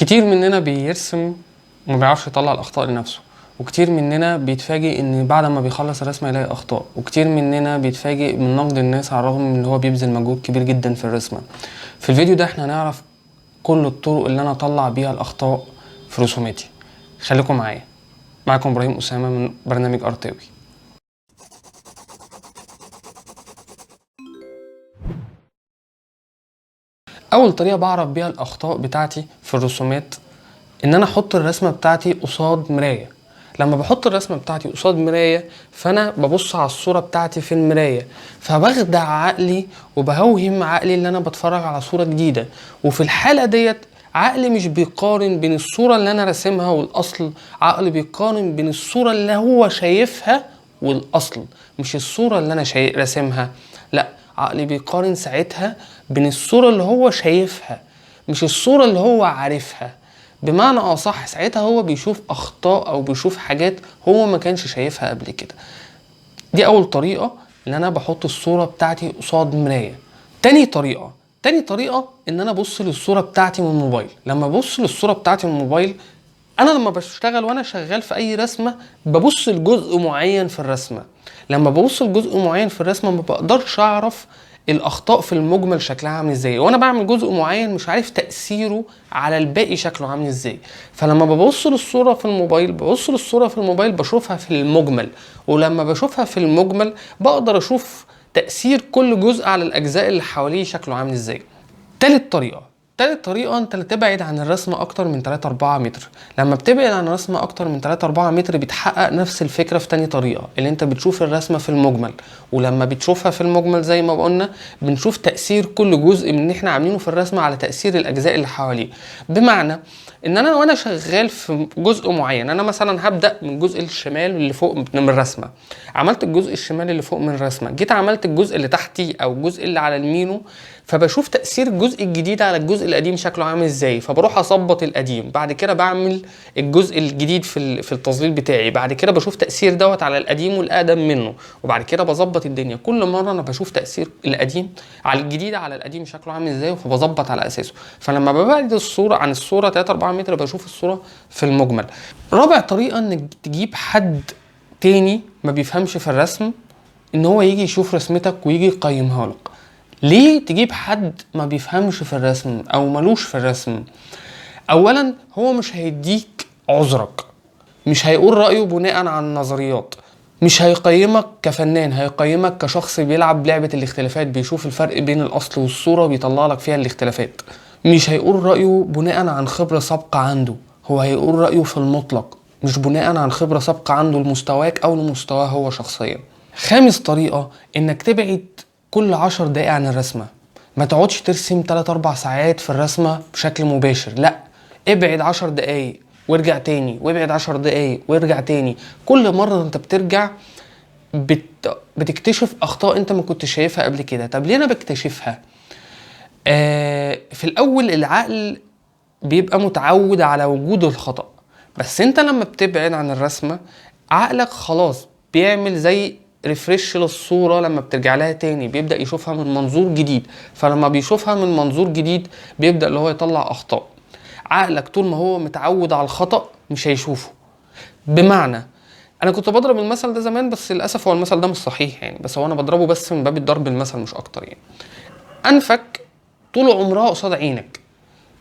كتير مننا بيرسم وما بيعرفش يطلع الاخطاء لنفسه، وكتير مننا بيتفاجئ ان بعد ما بيخلص الرسمه يلاقي اخطاء، وكتير مننا بيتفاجئ من نقد الناس على الرغم من ان هو بيبذل مجهود كبير جدا في الرسمه. في الفيديو ده احنا هنعرف كل الطرق اللي انا اطلع بيها الاخطاء في رسوماتي. خليكم معايا. معاكم ابراهيم اسامه من برنامج ارتاوي. اول طريقه بعرف بيها الاخطاء بتاعتي في الرسومات ان انا احط الرسمه بتاعتي قصاد مرايه. لما بحط الرسمه بتاعتي قصاد مرايه فانا ببص على الصوره بتاعتي في المرايه، فبخدع عقلي وبهوهم عقلي ان انا بتفرج على صوره جديده. وفي الحاله ديت عقلي مش بيقارن بين الصوره اللي انا راسمها والاصل، عقلي بيقارن بين الصوره اللي هو شايفها والاصل، مش الصوره اللي انا راسمها. لا، عقلي بيقارن ساعتها بين الصوره اللي هو شايفها مش الصوره اللي هو عارفها. بمعنى اصح ساعتها هو بيشوف اخطاء او بيشوف حاجات هو ما كانش شايفها قبل كده. دي اول طريقة ان انا بحط الصورة بتاعتي قصاد مراية. تاني طريقة ان انا ابص للصورة بتاعتي من الموبايل. لما ابص للصورة بتاعتي من الموبايل، انا لما بشتغل وانا شغال في اي رسمة ببص لجزء معين في الرسمة. لما ببص لجزء معين في الرسمة ما بقدرش اعرف الاخطاء في المجمل شكلها عامل ازاي، وانا بعمل جزء معين مش عارف تأثيره على الباقي شكله عامل ازاي. فلما ببص للصورة في الموبايل بشوفها في المجمل، ولما بشوفها في المجمل بقدر اشوف تأثير كل جزء على الاجزاء اللي حواليه شكله عامل ازاي. تالت طريقة انت تبعد عن الرسمة اكتر من 3-4 متر. لما بتبعد عن الرسمة اكتر من 3-4 متر بتحقق نفس الفكرة في تاني طريقة اللي انت بتشوف الرسمة في المجمل، ولما بتشوفها في المجمل زي ما قلنا بنشوف تأثير كل جزء من اللي احنا عاملينه في الرسمة على تأثير الاجزاء اللي حواليه. بمعنى ان انا وانا شغال في جزء معين، انا مثلا هبدأ من الجزء الشمال اللي فوق من الرسمة، عملت الجزء الشمال اللي فوق من الرسمة، جيت عملت الجزء اللي تحتي او الجزء اللي على يمينه، فبشوف تأثير الجزء الجديد على الجزء القديم شكله عامل ازاي، فبروح اظبط القديم، بعد كده بعمل الجزء الجديد في التظليل بتاعي، بعد كده بشوف تأثير دوت على القديم والاقدم منه، وبعد كده بظبط الدنيا. كل مرة انا بشوف تأثير القديم على الجديد على القديم شكله عامل ازاي، فبظبط على اساسه. فلما ببعد الصورة عن الصورة 3-4 متر بشوف الصورة في المجمل. رابع طريقة انك تجيب حد تاني ما بيفهمش في الرسم ان هو يجي يشوف رسمتك ويجي يقيمها لك. ليه تجيب حد ما بيفهمش في الرسم او ملوش في الرسم؟ اولا هو مش هيديك عذرك، مش هيقول رأيه بناء على النظريات، مش هيقيمك كفنان، هيقيمك كشخص بيلعب لعبة الاختلافات، بيشوف الفرق بين الاصل والصورة وبيطلع لك فيها الاختلافات. مش هيقول رأيه بناء عن خبرة سابقة عنده، هو هيقول رأيه في المطلق مش بناء عن خبرة سابقة عنده لمستواك او لمستواه هو شخصيا. خامس طريقة انك تبعد كل 10 دقايق عن الرسمة. ما تقعدش ترسم 3-4 ساعات في الرسمة بشكل مباشر، لا، ابعد 10 دقايق وارجع تاني، وابعد 10 دقايق وارجع تاني. كل مرة انت بترجع بتكتشف اخطاء انت ما كنت شايفها قبل كده. طب ليه انا بكتشفها؟ في الاول العقل بيبقى متعود على وجود الخطأ، بس انت لما بتبعد عن الرسمة عقلك خلاص بيعمل زي ريفريش للصورة، لما بترجع لها تاني بيبدأ يشوفها من منظور جديد، فلما بيشوفها من منظور جديد بيبدأ اللي هو يطلع أخطاء. عقلك طول ما هو متعود على الخطأ مش هيشوفه. بمعنى أنا كنت بضرب المثل ده زمان بس للأسف هو المثل ده مش صحيح يعني، بس هو أنا بضربه بس من باب الضرب المثل مش أكتر يعني. أنفك طول عمرها قصاد عينك،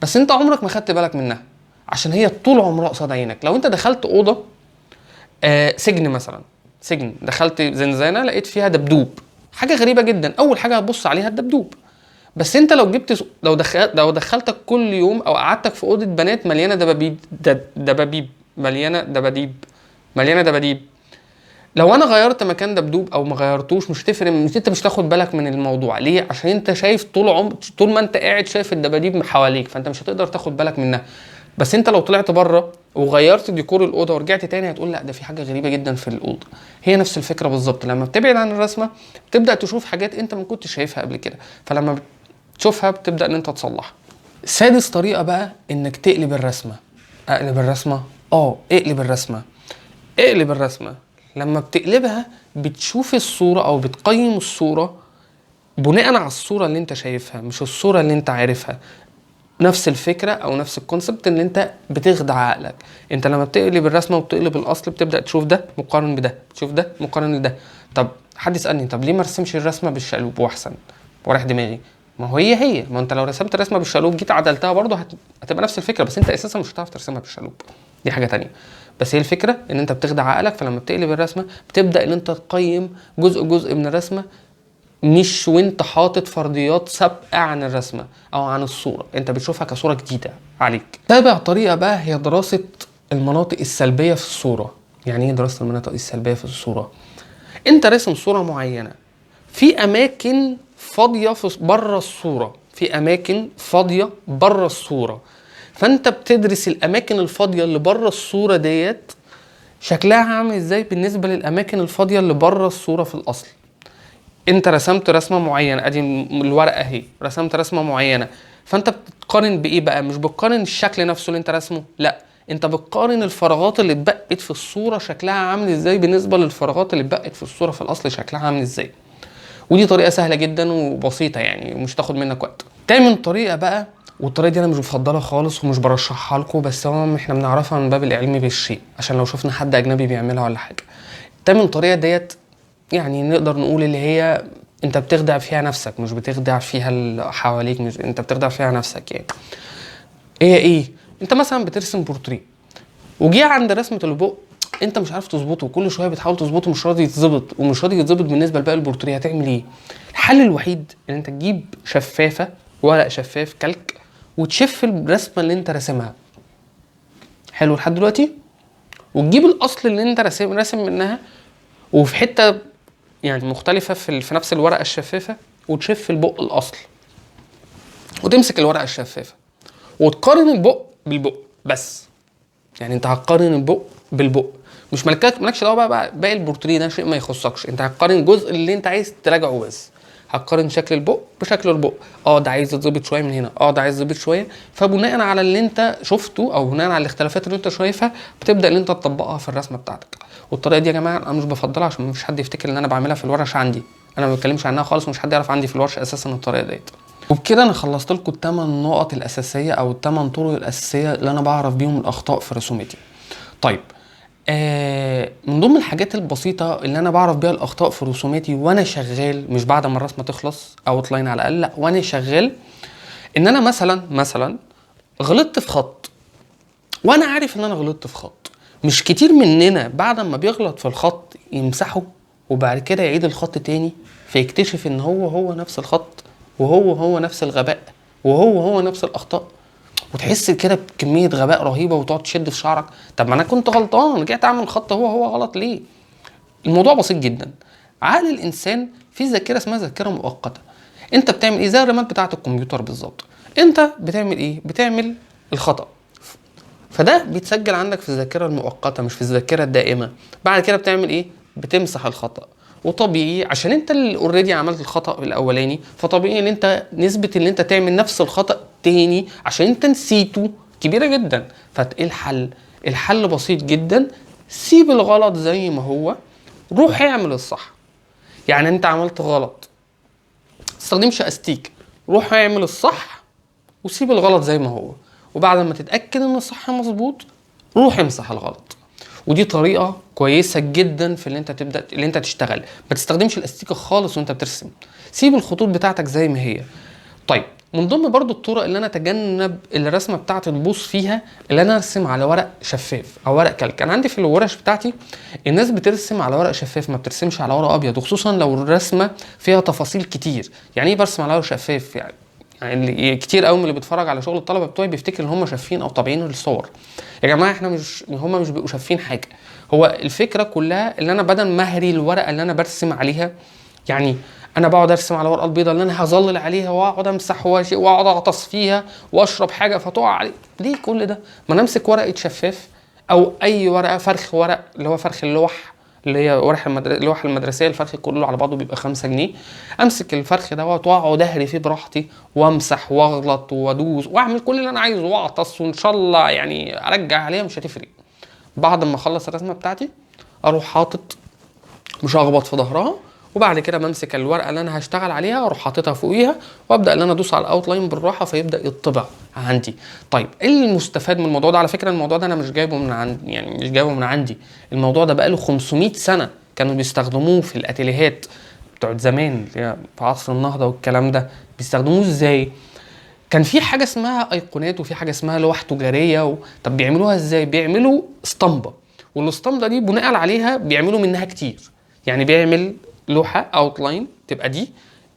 بس أنت عمرك ما خدت بالك منها عشان هي طول عمرها قصاد عينك. لو أنت دخلت أوضة سجن مثلا، سجن، دخلت زنزانة لقيت فيها دبدوب، حاجة غريبة جدا، أول حاجة هتبص عليها الدبدوب. بس انت لو جبت لو دخلتك كل يوم او قعدتك في اوضه بنات مليانه مليانه دباديب، لو انا غيرت مكان دبدوب او ما غيرتوش مش هتفرق، انت مش تاخد بالك من الموضوع. ليه؟ عشان انت شايف طول ما انت قاعد شايف الدباديب حواليك، فانت مش هتقدر تاخد بالك منها. بس انت لو طلعت بره وغيرت ديكور الاوضه ورجعت تاني هتقول لا ده في حاجه غريبه جدا في الاوضه. هي نفس الفكره بالظبط، لما بتبعد عن الرسمه بتبدا تشوف حاجات انت ما كنتش شايفها قبل كده، فلما تشوفها بتبدا ان انت تصلحها. سادس طريقه بقى انك تقلب الرسمه. اقلب الرسمه. لما بتقلبها بتشوف الصوره او بتقيم الصوره بناء على الصوره اللي انت شايفها مش الصوره اللي انت عارفها. نفس الفكره او نفس الكونسبت اللي انت بتخدع عقلك. انت لما بتقلب الرسمه وبتقلب الاصل بتبدا تشوف ده مقارن بده، تشوف ده مقارن لده. طب حد يسالني طب ليه ما ارسمش الرسمه بالشقلوب واحسن ورايح دماغي؟ ما هو هي ما انت لو رسمت الرسمه بالشقلوب جيت عدلتها برضه هتبقى نفس الفكره، بس انت اساسا مش هتعرف ترسمها بالشقلوب، دي حاجه تانية. بس هي الفكره ان انت بتخدع عقلك، فلما بتقلب الرسمه بتبدا ان انت تقيم جزء من الرسمه، مش وانت حاطط فرضيات سابقه عن الرسمه او عن الصوره، انت بتشوفها كصوره جديده عليك. تابع طريقه بقى هي دراسه المناطق السلبيه في الصوره. يعني ايه دراسه المناطق السلبيه في الصوره؟ انت راسم صوره معينه، في اماكن فاضيه في بره الصوره، في اماكن فاضيه بره الصوره، فانت بتدرس الاماكن الفاضيه اللي بره الصوره ديت شكلها عامل ازاي بالنسبه للاماكن الفاضيه اللي بره الصوره في الاصل. انت رسمت رسمه معينه، ادي الورقه اهي، رسمت رسمه معينه، فانت بتقارن بايه بقى؟ مش بتقارن الشكل نفسه اللي انت رسمه، لا، انت بتقارن الفراغات اللي اتبقت في الصوره شكلها عامل ازاي بالنسبه للفراغات اللي اتبقت في الصوره في الاصل شكلها عامل ازاي. ودي طريقه سهله جدا وبسيطه يعني، ومش تاخد منك وقت. تامن طريقه بقى، والطريقه دي انا مش بفضلها خالص ومش برشحها لكم، بس هو احنا بنعرفها من باب العلم بالشيء عشان لو شفنا حد اجنبي بيعملها ولا حاجه. تامن طريقه ديت يعني نقدر نقول اللي هي انت بتخدع فيها نفسك، مش بتخدع فيها اللي حواليك، مش انت بتخدع فيها نفسك يعني. هي ايه؟ انت مثلا بترسم بورتريه وجي عند رسمه البق انت مش عارف تظبطه، كل شويه بتحاول تظبطه مش راضي يتظبط، ومش راضي يتظبط بالنسبه لباقي البورتريه، هتعمل ايه؟ الحل الوحيد ان انت تجيب شفافه، ورق شفاف كلك، وتشف الرسمه اللي انت راسمها. حلو لحد دلوقتي؟ وتجيب الاصل اللي انت راسم منها، وفي حته يعني مختلفه في نفس الورقه الشفافه، وتشف البق الاصل، وتمسك الورقه الشفافه وتقارن البق بالبق بس. يعني انت هتقارن البق بالبق، مش مالكش دعوه بقى باقي البورتريه، ده شيء ما يخصكش، انت هتقارن الجزء اللي انت عايز تراجعه بس. هتقارن شكل البق بشكل البق، ده عايز يتظبط شويه من هنا، ده عايز يتظبط شويه، فبناء على اللي انت شفته او بناء على الاختلافات اللي انت شايفها بتبدا ان انت تطبقها في الرسمه بتاعتك. والطريقه دي يا جماعه انا مش بفضلها عشان مفيش حد يفتكر ان انا بعملها في الورش عندي، انا ما بتكلمش عنها خالص، ومش حد يعرف عندي في الورشه اساسا الطريقه ديت. وبكده انا خلصت لكم الثمان نقط الاساسيه او الثمان طرق الاساسيه اللي انا بعرف بيهم الاخطاء في رسومتي. طيب من ضمن الحاجات البسيطه اللي انا بعرف بيها الاخطاء في رسوماتي وانا شغال، مش بعد ما الرسمه تخلص اوت لاين على الاقل، لا وانا شغال، ان انا مثلا غلطت في خط وانا عارف ان انا غلطت في خط. مش كتير مننا بعد ما بيغلط في الخط يمسحه وبعد كده يعيد الخط تاني فيكتشف ان هو نفس الخط، وهو نفس الغباء، وهو نفس الاخطاء، وتحس كده بكميه غباء رهيبه وتقعد تشد في شعرك. طب ما انا كنت غلطان، رجعت اعمل خط هو غلط ليه؟ الموضوع بسيط جدا. عقل الانسان في ذاكره اسمها ذاكره مؤقته. انت بتعمل ايه؟ زي الرامات بتاعه الكمبيوتر بالظبط. انت بتعمل ايه؟ بتعمل الخطا، فده بيتسجل عندك في الذاكره المؤقته مش في الذاكره الدائمه. بعد كده بتعمل ايه؟ بتمسح الخطا. وطبيعي عشان انت اللي اوريدي عملت الخطا الاولاني، فطبيعي ان انت نسبه ان انت تعمل نفس الخطا تاني عشان انت نسيته كبيره جدا. فايه الحل؟ الحل بسيط جدا، سيب الغلط زي ما هو، روح اعمل الصح. يعني انت عملت غلط، تستخدمش استيك، روح اعمل الصح وسيب الغلط زي ما هو، وبعد ما تتاكد ان الصح مظبوط روح امسح الغلط. ودي طريقه كويسه جدا في اللي انت تشتغل. ما تستخدمش الاستيكه خالص وانت بترسم، سيب الخطوط بتاعتك زي ما هي. طيب من ضمن برضو الطرق اللي انا اتجنب الرسمه بتاعتي تبوظ فيها، اللي انا ارسم على ورق شفاف او ورق كلك. انا عندي في الورش بتاعتي الناس بترسم على ورق شفاف، ما بترسمش على ورق ابيض، وخصوصا لو الرسمه فيها تفاصيل كتير. يعني ايه برسم على ورق شفاف؟ يعني كتير قوي من اللي بيتفرج على شغل الطلبه بتوعي بيفتكر ان هم شافين او طابعين الصور. يا جماعه احنا هم مش بيبقوا شافين حاجه. هو الفكره كلها ان انا بدل ما اهري الورقه اللي انا برسم عليها، يعني انا بقعد ارسم على ورقه البيضه اللي انا هظلل عليها واقعد امسح واقعد اغطس فيها واشرب حاجه فتقع عليه، ليه كل ده؟ ما انا امسك ورقه شفاف او اي ورقه، فرخ ورق اللي هو فرخ اللوح، اللي هي اللوح المدرسيه، الفرخ كله على بعضه بيبقى 5 جنيه. امسك الفرخ دوت واقعد اهري فيه براحتي وامسح واغلط وادوس واعمل كل اللي انا عايزه واعطس، وان شاء الله يعني ارجع عليها مش هتفرق. بعد ما اخلص الرسمه بتاعتي اروح حاطط مشخبط في ظهرها وبعد كده بمسك الورقه اللي انا هشتغل عليها واروح حاططها فوقيها وابدا ان انا ادوس على الاوتلاين بالراحه فيبدا يطبع عندي. طيب ايه المستفاد من الموضوع ده؟ على فكره الموضوع ده انا مش جايبه من عندي، يعني مش جايبه من عندي، الموضوع ده بقاله 500 سنه كانوا بيستخدموه في الاتيليهات بتوعت زمان في عصر النهضه والكلام ده. بيستخدموه ازاي؟ كان في حاجه اسمها ايقونات وفي حاجه اسمها لوح تجاريه طب بيعملوها ازاي؟ بيعملوا اسطمبه، والاسطمبه دي بناء عليها بيعملوا منها كتير. يعني بيعمل لوحه اوتلاين تبقى دي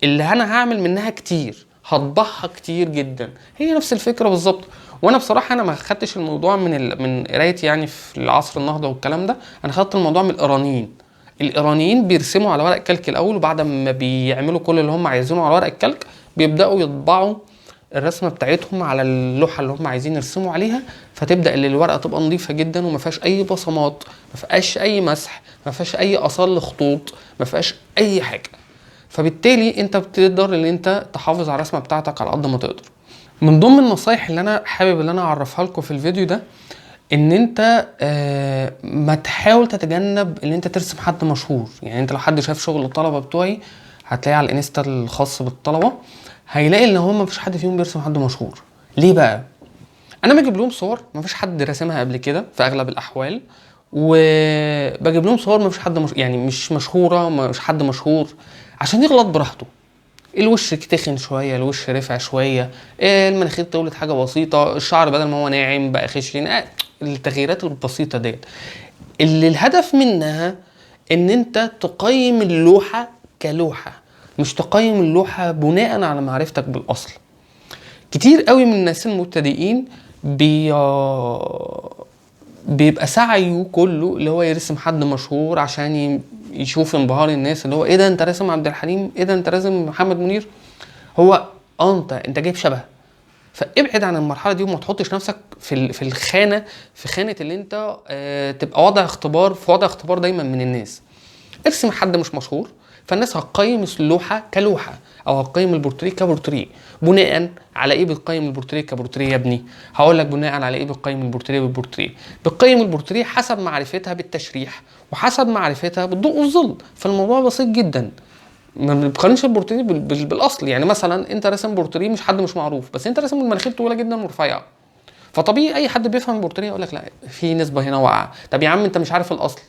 اللي انا هعمل منها كتير، هطبعها كتير جدا. هي نفس الفكره بالظبط. وانا بصراحه انا ما خدتش الموضوع من قرايتي يعني في العصر النهضه والكلام ده، انا خدت الموضوع من الايرانيين. الايرانيين بيرسموا على ورق كلك الاول، وبعد ما بيعملوا كل اللي هم عايزينه على ورق الكلك بيبداوا يطبعوا الرسمه بتاعتهم على اللوحه اللي هم عايزين يرسموا عليها، فتبدا الورقه تبقى نظيفه جدا وما فيهاش اي بصمات، ما فيهاش اي مسح، ما فيهاش اي اثار لخطوط، ما فيهاش اي حاجه. فبالتالي انت بتقدر ان انت تحافظ على الرسمه بتاعتك على قد ما تقدر. من ضمن النصايح اللي انا حابب ان انا اعرفها لكم في الفيديو ده ان انت ما تحاول تتجنب ان انت ترسم حد مشهور. يعني انت لو حد شاف شغل الطلبه بتوعي هتلاقيه على الانستا الخاص بالطلبه، هيلاقي ان هم مفيش حد فيهم بيرسم حد مشهور. ليه بقى؟ انا بجيب لهم صور مفيش حد راسمها قبل كده في اغلب الاحوال، وبجيب لهم صور مفيش حد يعني مش مشهوره، مش حد مشهور، عشان يغلط براحته. الوش تخن شويه، الوش رفع شويه، المناخير طولت حاجه بسيطه، الشعر بدل ما هو ناعم بقى خشن، التغييرات البسيطه ديت اللي الهدف منها ان انت تقيم اللوحه كلوحه، مش تقيم اللوحه بناء على معرفتك بالاصل. كتير قوي من الناس المبتدئين بيبقى سعيه كله اللي هو يرسم حد مشهور عشان يشوف انبهار الناس، اللي هو ايه ده انت راسم عبد الحليم، ايه ده انت راسم محمد منير. هو انت جايب شبه. فابعد عن المرحله دي وما تحطش نفسك في الخانه، في خانه اللي انت تبقى في وضع اختبار دايما من الناس. ارسم حد مش مشهور فالناس هتقيم اللوحه كلوحه، او هتقيم البورتريه كبورتريه. بناء على ايه بتقيم البورتريه كبورتريه يا ابني؟ هقول لك بناء على ايه بتقيم البورتريه بالبورتريه. بتقيم البورتريه حسب معرفتها بالتشريح وحسب معرفتها بالضوء والظل. فالموضوع بسيط جدا، ما بتقارنش البورتريه بالاصل. يعني مثلا انت راسم بورتريه مش حد مش معروف، بس انت راسم المناخير طويله جدا ورفيعه، فطبيعي اي حد بيفهم البورتريه يقول لك لا في نسبه هنا واقعه. طب يا عم انت مش عارف الاصل.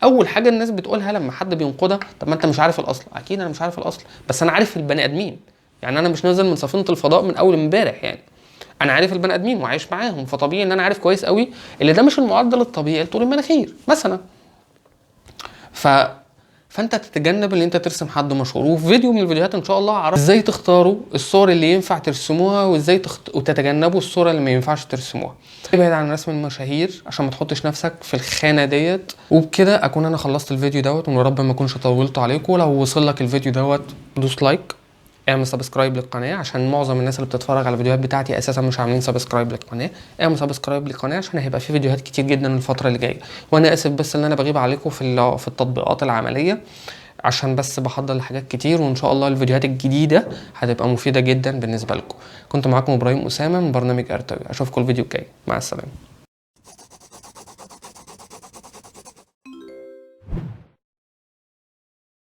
اول حاجه الناس بتقولها لما حد بينقدها، طب ما انت مش عارف الاصل. اكيد انا مش عارف الاصل، بس انا عارف البني ادمين. يعني انا مش نازل من سفينه الفضاء من اول امبارح، يعني انا عارف البني ادمين وعايش معاهم، فطبيعي ان انا عارف كويس قوي اللي ده مش المعدل الطبيعي لطول المناخير مثلا. فانت تتجنب ان انت ترسم حد مشهور. وفي فيديو من الفيديوهات ان شاء الله اعرف ازاي تختاروا الصور اللي ينفع ترسموها وازاي وتتجنبوا الصوره اللي ما ينفعش ترسموها. ابعد عن رسم المشاهير عشان ما تحطش نفسك في الخانه ديت. وبكده اكون انا خلصت الفيديو دوت، ويا رب ما اكونش طولت عليكم. لو وصل لك الفيديو دوت دوس لايك، اعمل سبسكرايب للقناه عشان معظم الناس اللي بتتفرج على الفيديوهات بتاعتي اساسا مش عاملين سبسكرايب للقناه. اعمل سبسكرايب للقناه عشان هيبقى في فيديوهات كتير جدا الفتره اللي جايه. وانا اسف بس ان انا بغيب عليكم في التطبيقات العمليه، عشان بس بحضر لحاجات كتير، وان شاء الله الفيديوهات الجديده هتبقى مفيده جدا بالنسبه لكم. كنت معاكم ابراهيم اسامه من برنامج ارتوي. اشوفكم الفيديو الجاي، مع السلامه.